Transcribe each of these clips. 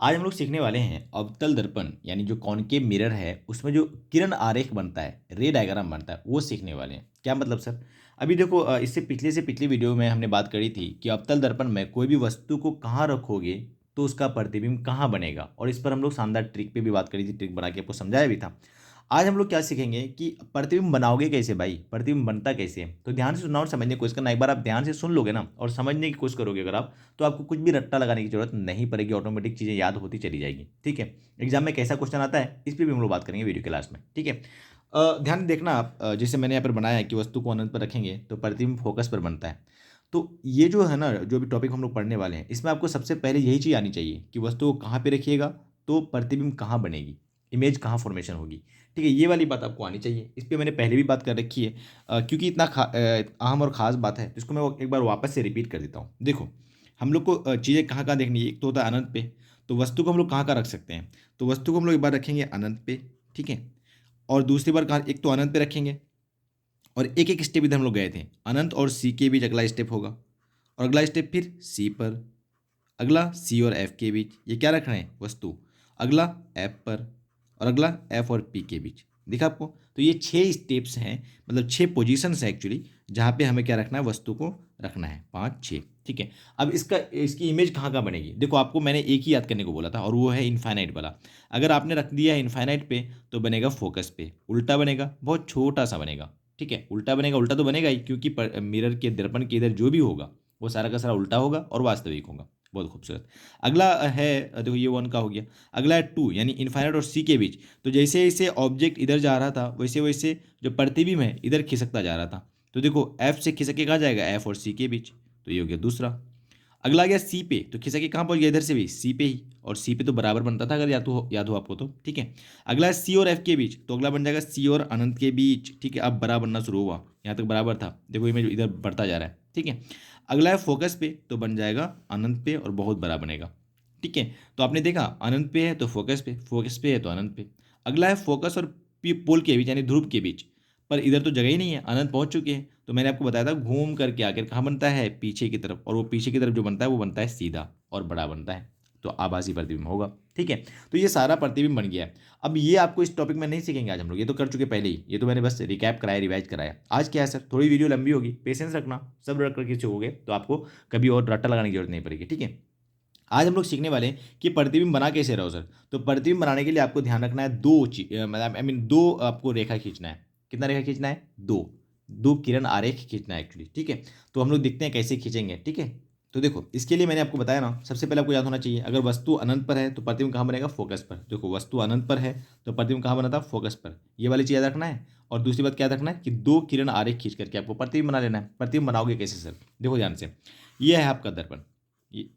आज हम लोग सीखने वाले हैं अवतल दर्पण यानी जो कॉनकेव मिरर है उसमें जो किरण आरेख बनता है, रे डायग्राम बनता है, वो सीखने वाले हैं। क्या मतलब सर? अभी देखो, इससे पिछली वीडियो में हमने बात करी थी कि अवतल दर्पण में कोई भी वस्तु को कहाँ रखोगे तो उसका प्रतिबिंब कहाँ बनेगा, और इस पर हम लोग शानदार ट्रिक पे भी बात करी थी, ट्रिक बना के आपको समझाया भी था। आज हम लोग क्या सीखेंगे कि प्रतिबिंब बनाओगे कैसे भाई, प्रतिबिंब बनता कैसे है। तो ध्यान से सुनना और समझने की कोशिश करना। एक बार आप ध्यान से सुन लोगे ना और समझने की कोशिश करोगे अगर आप, तो आपको कुछ भी रट्टा लगाने की जरूरत नहीं पड़ेगी, ऑटोमेटिक चीज़ें याद होती चली जाएगी। ठीक है। एग्जाम में कैसा क्वेश्चन आता है इस पर भी हम लोग बात करेंगे वीडियो के लास्ट में। ठीक है। ध्यान देखना आप, जैसे मैंने यहाँ पर बनाया है कि वस्तु को अनंत पर रखेंगे तो प्रतिबिंब फोकस पर बनता है। तो ये जो है ना, जो भी टॉपिक हम लोग पढ़ने वाले हैं, इसमें आपको सबसे पहले यही चीज़ आनी चाहिए कि वस्तु को कहाँ पे रखिएगा तो प्रतिबिंब कहाँ बनेगी, इमेज कहाँ फॉर्मेशन होगी। ठीक है, ये वाली बात आपको आनी चाहिए। इस पे मैंने पहले भी बात कर रखी है, क्योंकि इतना अहम और ख़ास बात है, तो इसको मैं एक बार वापस से रिपीट कर देता हूँ। देखो, हम लोग को चीज़ें कहाँ कहाँ देखनी है। एक तो होता है अनंत पे, तो वस्तु को हम लोग कहाँ कहाँ रख सकते हैं। तो वस्तु को हम लोग एक बार रखेंगे अनंत पे। ठीक है। और दूसरी बार कहाँ, एक तो अनंत पे रखेंगे, और एक एक स्टेप इधर हम लोग गए थे, अनंत और सी के बीच अगला स्टेप होगा, और अगला स्टेप फिर सी पर, अगला सी और एफ के बीच, ये क्या रख रहे हैं वस्तु, अगला एफ पर, और अगला एफ और पी के बीच। दिखा आपको? तो ये 6 स्टेप्स हैं, मतलब 6 पोजीशंस हैं एक्चुअली, जहाँ पे हमें क्या रखना है, वस्तु को रखना है, 5 6। ठीक है। अब इसकी इमेज कहाँ कहाँ बनेगी। देखो, आपको मैंने एक ही याद करने को बोला था और वो है इन्फाइनाइट वाला। अगर आपने रख दिया है इन्फाइनाइट पे तो बनेगा फोकस पे, उल्टा बनेगा, बहुत छोटा सा बनेगा। ठीक है, उल्टा बनेगा, उल्टा तो बनेगा ही, क्योंकि मिरर के दर्पण के इधर जो भी होगा वो सारा का सारा उल्टा होगा और वास्तविक होगा। बहुत खूबसूरत। अगला है, देखो ये 1 का हो गया। अगला है 2 यानी इन्फाइनाइट और सी के बीच। तो जैसे जैसे ऑब्जेक्ट इधर जा रहा था वैसे वैसे जो प्रतिबिंब है इधर खिसकता जा रहा था। तो देखो, एफ से खिसक के कहाँ जाएगा, एफ और सी के बीच। तो ये हो गया दूसरा। अगला आ गया सी पे, तो खिसक के कहाँ पहुंच गया, इधर से भी सी पे ही, और सी पे तो बराबर बनता था, अगर याद हो आपको तो। ठीक है। अगला है सी और एफ के बीच, तो अगला बन जाएगा सी और अनंत के बीच। ठीक है, अब बराबर बनना शुरू हुआ, यहाँ तक बराबर था, देखो इमेज इधर बढ़ता जा रहा है। ठीक है। अगला है फोकस पे, तो बन जाएगा अनंत पे और बहुत बड़ा बनेगा। ठीक है। तो आपने देखा, अनंत पे है तो फोकस पे, फोकस पे है तो अनंत पे। अगला है फोकस और पोल के बीच यानी ध्रुव के बीच, पर इधर तो जगह ही नहीं है, अनंत पहुंच चुके हैं। तो मैंने आपको बताया था घूम करके आकर कहाँ बनता है, पीछे की तरफ, और वो पीछे की तरफ जो बनता है वो बनता है सीधा और बड़ा बनता है, तो आभासी प्रतिबिंब होगा। ठीक है। तो ये सारा प्रतिबिंब बन गया है। अब ये आपको इस टॉपिक में नहीं सीखेंगे आज हम लोग, ये तो कर चुके पहले ही, ये तो मैंने बस रिकैप कराया, रिवाइज कराया। आज क्या है सर, थोड़ी वीडियो लंबी होगी, पेशेंस रखना, सब रख करके सीखोगे तो आपको कभी और रट्टा लगाने की जरूरत नहीं पड़ेगी। ठीक है। आज हम लोग सीखने वाले हैं कि प्रतिबिंब बना कैसे रहो सर। तो प्रतिबिंब बनाने के लिए आपको ध्यान रखना है दो चीज, मतलब आई मीन दो आपको रेखा खींचना है। कितना रेखा खींचना है, दो। दो किरण आरेख खींचना है एक्चुअली। ठीक है। तो हम लोग देखते हैं कैसे खींचेंगे। ठीक है। तो देखो, इसके लिए मैंने आपको बताया ना, सबसे पहले आपको याद होना चाहिए, अगर वस्तु अनंत पर है तो प्रतिबिंब कहाँ बनेगा, फोकस पर। देखो, वस्तु अनंत पर है तो प्रतिबिंब कहाँ बना था, फोकस पर। ये वाली चीज याद रखना है। और दूसरी बात क्या याद रखना है कि दो किरण आरेख खींच करके आपको प्रतिबिंब बना लेना है। प्रतिबिंब बनाओगे कैसे सर, देखो ध्यान से। ये है आपका दर्पण, ये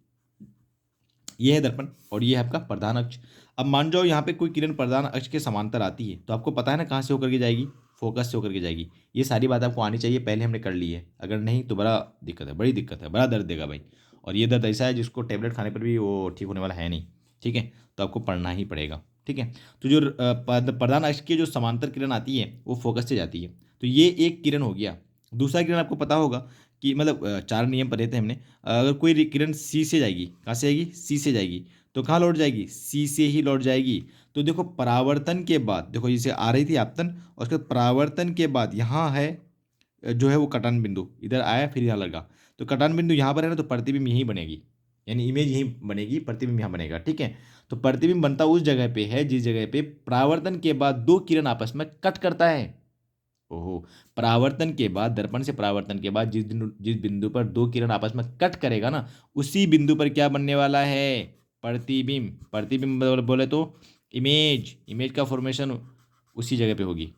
ये है दर्पण, और ये है आपका प्रधान अक्ष। अब मान जाओ यहाँ पे कोई किरण प्रधान अक्ष के समांतर आती है, तो आपको पता है ना कहाँ से होकर के जाएगी, फोकस से होकर के जाएगी। ये सारी बात आपको आनी चाहिए, पहले हमने कर ली है, अगर नहीं तो बड़ा दिक्कत है, बड़ी दिक्कत है, बड़ा दर्द देगा भाई। और ये दर्द ऐसा है जिसको टेबलेट खाने पर भी वो ठीक होने वाला है नहीं। ठीक है। तो आपको पढ़ना ही पड़ेगा। ठीक है। तो जो प्रधान अक्ष की जो समांतर किरण आती है वो फोकस से जाती है। तो ये एक किरण हो गया। दूसरा किरण आपको पता होगा कि मतलब 4 नियम पढ़े थे हमने। अगर कोई किरण सी से जाएगी, कहाँ से जाएगी, सी से जाएगी, तो कहाँ लौट जाएगी, सी से ही लौट जाएगी। तो देखो, परावर्तन के बाद, देखो जैसे आ रही थी आपतन, और उसके बाद परावर्तन के बाद यहाँ है जो है वो कटान बिंदु, इधर आया फिर यहाँ लगा, तो कटान बिंदु यहाँ पर है ना, तो प्रतिबिंब यहीं बनेगी, यानी इमेज यहीं बनेगी, प्रतिबिंब यहाँ बनेगा। ठीक है। तो प्रतिबिंब बनता उस जगह पे है जिस जगह पे परावर्तन के बाद दो किरण आपस में कट करता है। ओहो। परावर्तन के बाद, दर्पण से परावर्तन के बाद जिस बिंदु पर दो किरण आपस में कट करेगा ना, उसी बिंदु पर क्या बनने वाला है, प्रतिबिंब। प्रतिबिंब बोले तो इमेज, इमेज का फॉर्मेशन उसी जगह पे होगी।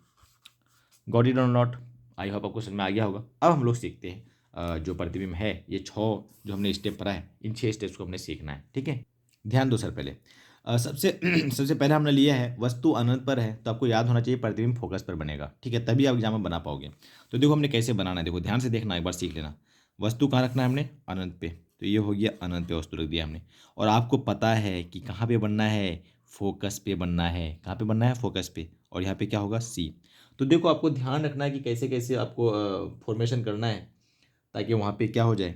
गॉट इट और नॉट? आई होप आपको समझ में आ गया होगा। अब हम लोग सीखते हैं जो प्रतिबिंब है, ये 6 जो हमने स्टेप पढ़ा है, इन 6 स्टेप्स को हमने सीखना है। ठीक है। ध्यान दो सर पहले। सबसे सबसे पहले हमने लिया है वस्तु अनंत पर है, तो आपको याद होना चाहिए प्रतिबिंब फोकस पर बनेगा। ठीक है, तभी आप एग्जाम में बना पाओगे। तो देखो हमने कैसे बनाना है, देखो ध्यान से देखना, एक बार सीख लेना। वस्तु कहाँ रखना है हमने, अनंत पे, तो ये हो गया अनंत पे वस्तु रख दिया हमने। और आपको पता है कि कहाँ पे बनना है, फोकस पे बनना है। कहाँ पे बनना है, फोकस पे। और यहाँ पे क्या होगा, सी। तो देखो, आपको ध्यान रखना है कि कैसे कैसे आपको फॉर्मेशन करना है, ताकि वहाँ पे क्या हो जाए,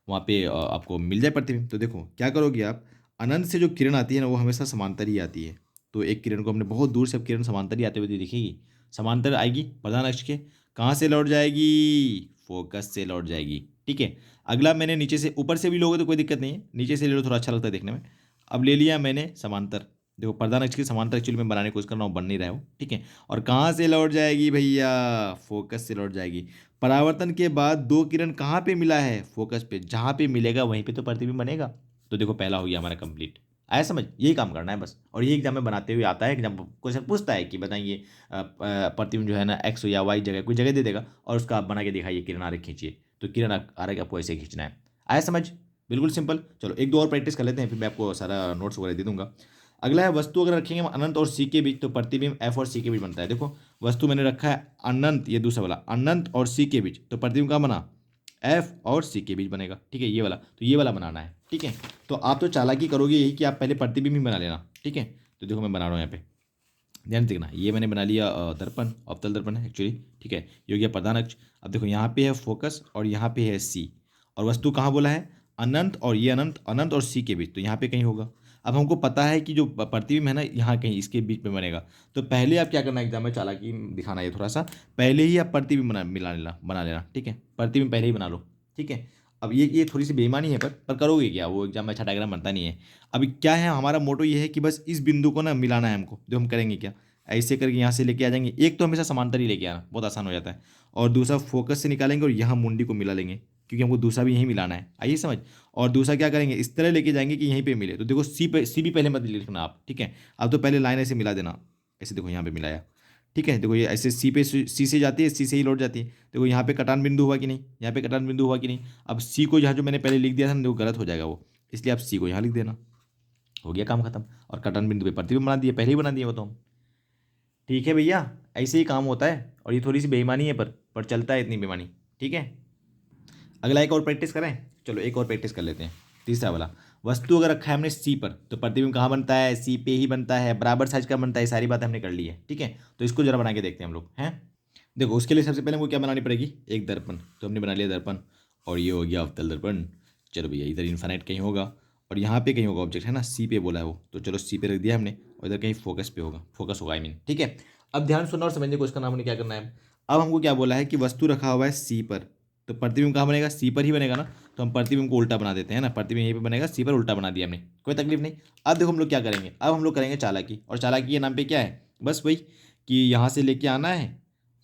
वहाँ पे आपको मिल जाए प्रतिबिंब। तो देखो क्या करोगे आप, अनंत से जो किरण आती है ना वो हमेशा समांतर ही आती है। तो एक किरण को हमने बहुत दूर से अब किरण समांतर ही आते हुए दिखेगी, समांतर आएगी प्रधान अक्ष के, कहाँ से लौट जाएगी, फोकस से लौट जाएगी। ठीक है। अगला मैंने नीचे से, ऊपर से भी लोगे तो कोई दिक्कत नहीं है, नीचे से ले लो थोड़ा अच्छा लगता है देखने में। अब ले लिया मैंने समांतर, देखो प्रधान अक्ष के समांतर एक्चुअली मैं बनाने की कोशिश कर रहा हूँ, बन नहीं रहा है वो। ठीक है। और कहाँ से लौट जाएगी भैया, फोकस से लौट जाएगी। परावर्तन के बाद दो किरण कहाँ पे मिला है, फोकस पे, जहाँ पे मिलेगा वहीं पे तो प्रतिबिंब बनेगा। तो देखो पहला हो गया हमारा कंप्लीट। आया समझ, यही काम करना है बस। और ये एग्जाम में बनाते हुए आता है, एग्जाम क्वेश्चन पूछता है कि बताइए प्रतिबिंब जो है ना एक्स या वाई जगह कोई जगह दे देगा और उसका आप बना के दिखाइए, किरण आरेख खींचिए। तो किरण आरेख आपको ऐसे खींचना है। आया समझ, बिल्कुल सिंपल। चलो एक दो और प्रैक्टिस कर लेते हैं, फिर मैं आपको सारा नोट्स वगैरह दे दूंगा। अगला है वस्तु अगर रखेंगे हम अनंत और सी के बीच तो प्रतिबिंब एफ और सी के बीच बनता है। देखो वस्तु मैंने रखा है अनंत, ये दूसरा वाला अनंत और सी के बीच, तो प्रतिबिंब कहाँ बना, एफ और सी के बीच बनेगा। ठीक है, ये वाला, तो ये वाला बनाना है। ठीक है। तो आप तो चालाकी करोगे यही कि आप पहले प्रतिबिंब ही बना लेना। ठीक है। तो देखो मैं बना रहा हूँ यहाँ पे, ध्यान देखना, ये मैंने बना लिया दर्पण, अवतल दर्पण है एक्चुअली। ठीक है, ये हो गया प्रधान अक्ष। अब देखो यहाँ पे है फोकस और यहाँ पे है सी, और वस्तु कहाँ बोला है, अनंत, और ये अनंत, अनंत और सी के बीच, तो यहाँ पे कहीं होगा। अब हमको पता है कि जो प्रतिबिंब है ना यहाँ कहीं इसके बीच में बनेगा। तो पहले आप क्या करना, एग्जाम में चालाकी दिखाना है थोड़ा सा, पहले ही आप प्रतिबिंब बना लेना। ठीक है, प्रतिबिंब पहले ही बना लो। ठीक है। अब ये थोड़ी सी बेईमानी है, पर करोगे क्या, वो एग्जाम में अच्छा डायग्राम बनता नहीं है। अभी क्या है, हमारा मोटो ये है कि बस इस बिंदु को ना मिलाना है हमको। जो हम करेंगे क्या, ऐसे करके यहाँ से लेके आ जाएंगे, एक तो हमेशा समांतर ही लेके आना, बहुत आसान हो जाता है। और दूसरा फोकस से निकालेंगे और यहाँ मुंडी को मिला लेंगे, क्योंकि हमको दूसरा भी यहीं मिलाना है, आइए समझ। और दूसरा क्या करेंगे, इस तरह लेके जाएंगे कि यहीं पे मिले। तो देखो सी भी पहले मत लिखना आप। ठीक है। अब तो पहले लाइन ऐसे मिला देना, ऐसे देखो यहाँ पे मिलाया। ठीक है, देखो ये ऐसे सी से जाती है, सी से ही लौट जाती है। देखो यहाँ पे कटान बिंदु हुआ कि नहीं, यहाँ पे कटान बिंदु हुआ कि नहीं। अब सी को यहाँ जो मैंने पहले लिख दिया था ना, देखो गलत हो जाएगा वो, इसलिए आप सी को यहाँ लिख देना, हो गया काम खत्म। और कटान बिंदु पे प्रतिबिंब बना दिए, पहले ही बना दिए वो तो हम। ठीक है भैया, ऐसे ही काम होता है। और ये थोड़ी सी बेईमानी है, पर चलता है इतनी बेईमानी। ठीक है। अगला एक और प्रैक्टिस करें, चलो एक और प्रैक्टिस कर लेते हैं। तीसरा वाला, वस्तु अगर रखा है हमने सी पर तो प्रतिबिंब कहाँ बनता है, सी पे ही बनता है, बराबर साइज का बनता है, सारी बात हमने कर ली है। ठीक है। तो इसको जरा बना के देखते हैं हम लोग हैं। देखो उसके लिए सबसे पहले हमको क्या बनानी पड़ेगी, एक दर्पण, तो हमने बना लिया दर्पण। और ये हो गया अवतल दर्पण। चलो भैया इधर इन्फाइनाइट कहीं होगा, और यहाँ पे कहीं होगा ऑब्जेक्ट, है ना, सी पे बोला है वो, तो चलो सी पे रख दिया हमने। और इधर कहीं फोकस पे होगा, फोकस होगा आई मीन। ठीक है। अब ध्यान सुनना और समझने को, इसका नाम हमने क्या करना है। अब हमको क्या बोला है कि वस्तु रखा हुआ है सी पर, तो प्रतिबिंब कहाँ बनेगा, सी पर ही बनेगा ना। तो हम प्रतिबिंब को उल्टा बना देते हैं ना, प्रतिबिंब यहीं पे बनेगा, सी पर उल्टा बना दिया हमने, कोई तकलीफ नहीं। अब देखो हम लोग क्या करेंगे, अब हम लोग करेंगे चालाकी। और चालाकी के नाम पे क्या है, बस वही कि यहाँ से लेके आना है,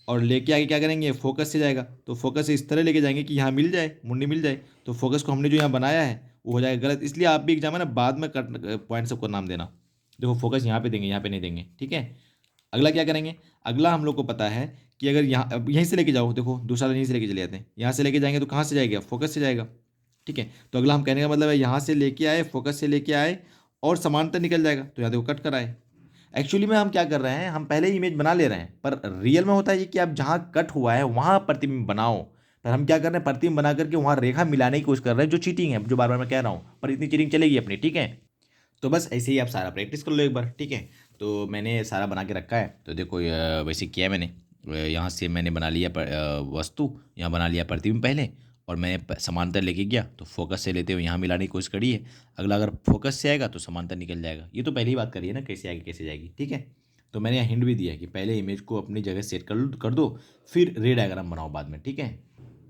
और लेके आके क्या करेंगे, फोकस से जाएगा। तो फोकस से इस तरह लेके जाएंगे कि यहाँ मिल जाए, मुंडी मिल जाए। तो फोकस को हमने जो यहाँ बनाया है वो हो जाएगा गलत, इसलिए आप भी एग्जाम में ना बाद में कट पॉइंट सबको नाम देना। देखो फोकस यहाँ पे देंगे, यहाँ पे नहीं देंगे। ठीक है। अगला क्या करेंगे, अगला हम लोग को पता है कि अगर यहाँ, अब यहीं से लेके जाओ, देखो दूसरा यहीं से लेके चले जाते हैं, यहाँ से लेके जाएंगे तो कहाँ से जाएगा, फोकस से जाएगा। ठीक है। तो अगला हम कहने का मतलब है यहाँ से लेके आए, फोकस से लेके आए और समांतर निकल जाएगा, तो यहाँ देखो कट कर आए। एक्चुअली में हम क्या कर रहे हैं, हम पहले ही इमेज बना ले रहे हैं, पर रियल में होता है ये कि आप जहाँ कट हुआ है वहाँ प्रतिबिंब बनाओ। पर हम क्या कर रहे हैं, प्रतिबिंब बना करके वहाँ रेखा मिलाने की कोशिश कर रहे हैं, जो चीटिंग है, जो बार बार मैं कह रहा हूँ, पर इतनी चीटिंग चलेगी अपनी। ठीक है। तो बस ऐसे ही आप सारा प्रैक्टिस कर लो एक बार। ठीक है। तो मैंने सारा बना के रखा है, तो देखो वैसे किया है मैंने। यहाँ से मैंने बना लिया वस्तु, यहाँ बना लिया प्रतिबिंब पहले, और मैंने समांतर लेके गया तो फोकस से लेते हुए यहाँ मिलाने की कोशिश करी है। अगला अगर फोकस से आएगा तो समांतर निकल जाएगा। ये तो पहली ही बात करी है ना, कैसे आएगी कैसे जाएगी। ठीक है। तो मैंने यहाँ हिंट भी दिया है कि पहले इमेज को अपनी जगह सेट कर दो, फिर रे डायग्राम बनाओ बाद में। ठीक है।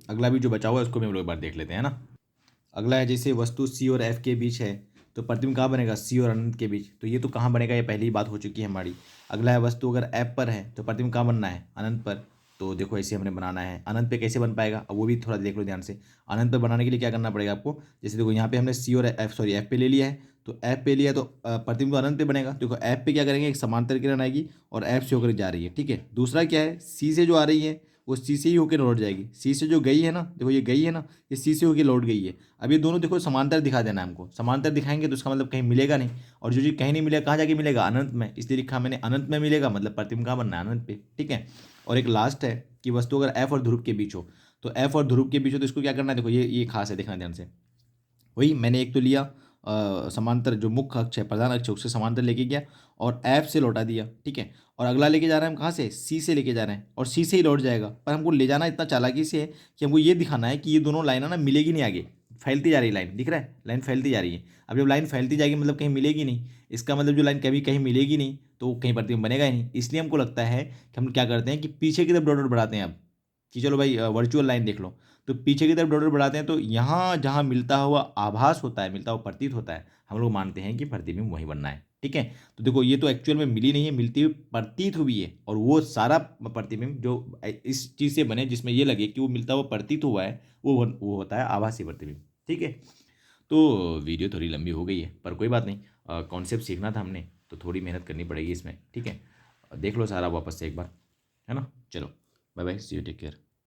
अगला भी जो बचा हुआ है उसको भी हम लोग एक बार देख लेते हैं ना। अगला है जैसे वस्तु सी और एफ के बीच है, तो प्रतिबिंब कहाँ बनेगा, सी और अनंत के बीच, तो ये तो कहाँ बनेगा, ये पहली ही बात हो चुकी है हमारी। अगला है वस्तु अगर एफ पर है तो प्रतिबिंब कहाँ बनना है, अनंत पर। तो देखो ऐसे हमने बनाना है, अनंत पे कैसे बन पाएगा, अब वो भी थोड़ा देख लो ध्यान से। अनंत पे बनाने के लिए क्या करना पड़ेगा आपको, जैसे देखो यहाँ पे हमने सी और एफ पे ले लिया है, तो एफ पे लिया तो प्रतिबिंब तो अनंत पे बनेगा। देखो एफ पे क्या करेंगे, एक समांतर किरण आएगी और एफ से होकर जा रही है। ठीक है। दूसरा क्या है, सी से जो आ रही है वो सी से ही होकर लौट जाएगी, सी से जो गई है ना, देखो ये गई है ना, ये सी से होकर लौट गई है। अब ये दोनों देखो समांतर दिखा देना है हमको, समांतर दिखाएंगे तो उसका मतलब कहीं मिलेगा नहीं, और जो चीज़ कहीं नहीं मिलेगा कहाँ जाके मिलेगा, अनंत में, इसलिए लिखा मैंने अनंत में मिलेगा, मतलब प्रतिबिंब कहाँ बनना है, अनंत पे। ठीक है। और एक लास्ट है कि वस्तु अगर एफ और ध्रुव के बीच हो, तो एफ और ध्रुव के बीच हो तो इसको क्या करना है, देखो ये खास है, देखना ध्यान से। वही मैंने एक तो लिया समांतर, जो मुख्य अक्ष है, प्रधान अक्ष है, उससे समांतर लेके गया और एफ से लौटा दिया। ठीक है। और अगला लेके जा रहे हैं हम कहाँ से, सी से लेके जा रहे हैं, और सी से ही लौट जाएगा। पर हमको ले जाना इतना चालाकी से है कि हमको ये दिखाना है कि ये दोनों लाइनें ना मिलेगी नहीं आगे, फैलती जा रही है लाइन, दिख रहा है, लाइन फैलती जा रही है। अब जब लाइन फैलती जाएगी मतलब कहीं मिलेगी नहीं, इसका मतलब जो लाइन कभी कहीं मिलेगी नहीं तो कहीं प्रतिबिंब बनेगा ही नहीं। इसलिए हमको लगता है कि हम क्या करते हैं कि पीछे की तरफ डॉट डॉट बढ़ाते हैं अब, कि चलो भाई वर्चुअल लाइन देख लो, तो पीछे की तरफ डॉट डॉट बढ़ाते हैं, तो यहाँ जहाँ मिलता हुआ आभास होता है, मिलता हुआ प्रतीत होता है, हम लोग मानते हैं कि प्रतिबिंब वहीं बनना है। ठीक है, तो देखो ये तो एक्चुअल में मिली नहीं है, मिलती हुई प्रतीत हुई है, और वो सारा प्रतिबिंब जो इस चीज़ से बने जिसमें ये लगे कि वो मिलता हुआ प्रतीत हुआ है, वो होता है आभासी प्रतिबिंब। ठीक है, तो वीडियो थोड़ी लंबी हो गई है पर कोई बात नहीं, कॉन्सेप्ट सीखना था हमने तो थोड़ी मेहनत करनी पड़ेगी इसमें। ठीक है, देख लो सारा वापस से एक बार, है ना। चलो bye bye, see you, take care.